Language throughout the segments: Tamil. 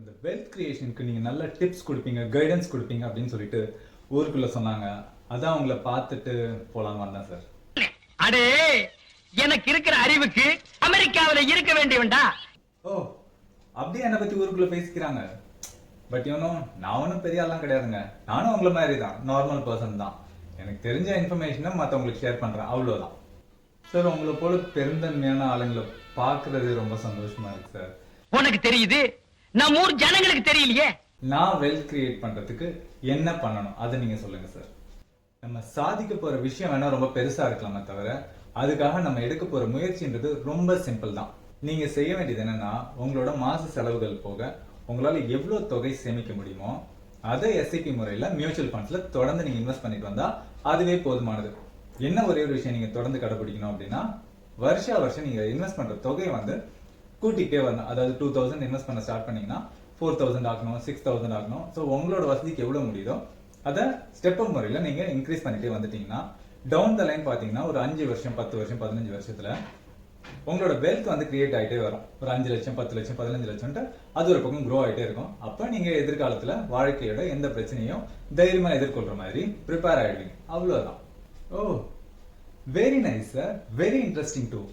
இந்த வெல்த் கிரியேஷனுக்கு நீங்க நல்ல டிப்ஸ் கொடுப்பீங்க, கைடன்ஸ் கொடுப்பீங்க அப்படின்னு சொல்லிட்டு ஊருக்குள்ள சொன்னாங்க. அதான் உங்களை பார்த்துட்டு போலான்னு வந்தேன் சார். அடே, எனக்கு இருக்கிற அறிவுக்கு அமெரிக்காவில இருக்க வேண்டியவன்டா. ஓ, அப்படியே என்னை பத்தி ஊருக்குள்ள பேசிக்கிறாங்க. பட் நான் ஒன்றும் பெரிய ஆள்லாம் கிடையாதுங்க. நானும் உங்களை மாதிரி தான், நார்மல் பர்சன் தான். எனக்கு தெரிஞ்ச இன்ஃபர்மேஷனை மற்றவங்களுக்கு ஷேர் பண்றேன், அவ்வளோதான் சார். உங்களை போல பெருந்தன்மையான ஆளுங்களை பார்க்கறது ரொம்ப சந்தோஷமா இருக்கு சார். உனக்கு தெரியுது, நம்ம ஊர் ஜனங்களுக்கு தெரியலையே. நான் வெல்த் கிரியேட் பண்றதுக்கு என்ன பண்ணணும் அதை நீங்க சொல்லுங்க சார். நம்ம சாதிக்க போற விஷயம் வேணா ரொம்ப பெருசா இருக்கலாமே தவிர, அதுக்காக நம்ம எடுக்க போற முயற்சின்றது ரொம்ப சிம்பிள் தான். நீங்க செய்ய வேண்டியது என்னன்னா, உங்களோட மாச செலவுகள் போக உங்களால எவ்வளவு தொகை சேமிக்க முடியுமோ அதை எஸ்ஐபி முறையில மியூச்சுவல் ஃபண்ட்ஸ்ல தொடர்ந்து நீங்க இன்வெஸ்ட் பண்ணிட்டு வந்தா அதுவே போதுமானது. என்ன ஒரே ஒரு விஷயம் நீங்க தொடர்ந்து கடைபிடிக்கணும் அப்படின்னா, வருஷம் நீங்க இன்வெஸ்ட் பண்ற தொகையை கூட்டிகிட்டே வரணும். அதாவது 2000 இன்வெஸ்ட் பண்ண ஸ்டார்ட் பண்ணீங்கன்னா 4000 ஆகணும், 6000 ஆகணும். ஸோ உங்களோட வசதிக்கு எவ்வளவு முடியுதோ அதை ஸ்டெப் அப் முறையில நீங்க இன்க்ரீஸ் பண்ணிட்டே வந்துட்டீங்கன்னா, டவுன் த லைன் பாத்தீங்கன்னா ஒரு 5 வருஷம், 10 வருஷம், 15 வருஷத்துல உங்களோட வெல்த் கிரியேட் ஆகிட்டே வரும். ஒரு 5 லட்சம், 10 லட்சம், 15 லட்சம் அது ஒரு பக்கம் க்ரோ ஆகிட்டே இருக்கும். அப்ப நீங்க எதிர்காலத்துல வாழ்க்கையோட எந்த பிரச்சனையும் தைரியமா எதிர்கொள்ற மாதிரி ப்ரிப்பேர் ஆயிடுவீங்க, அவ்வளவுதான். Oh, very nice sir, very interesting too.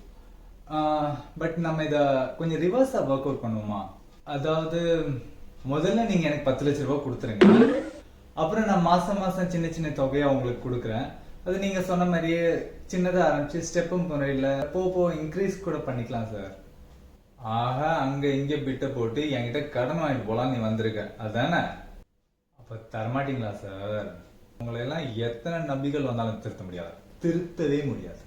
But நம்ம இத கொஞ்சம் ரிவர்ஸா ஒர்க் அவுட் பண்ணுவோமா? அதாவது முதல்ல நீங்க எனக்கு 10 லட்சம் ரூபாய் கொடுத்துருங்க, அப்புறம் நான் மாசம் சின்ன சின்ன தொகையா உங்களுக்கு கொடுக்குறேன். அது நீங்க சொன்ன மாதிரியே சின்னதா ஆரம்பிச்சு ஸ்டெப் முறையில போ இன்க்ரீஸ் கூட பண்ணிக்கலாம் சார். ஆக அங்க இங்க பிட்ட போட்டு என்கிட்ட கடன் வாங்கிட்டு போலாம் நீ வந்திருக்க, அதானே? அப்ப தரமாட்டீங்களா சார்? உங்களை எல்லாம் எத்தனை நம்பிகள் வந்தாலும் திருத்தவே முடியாது.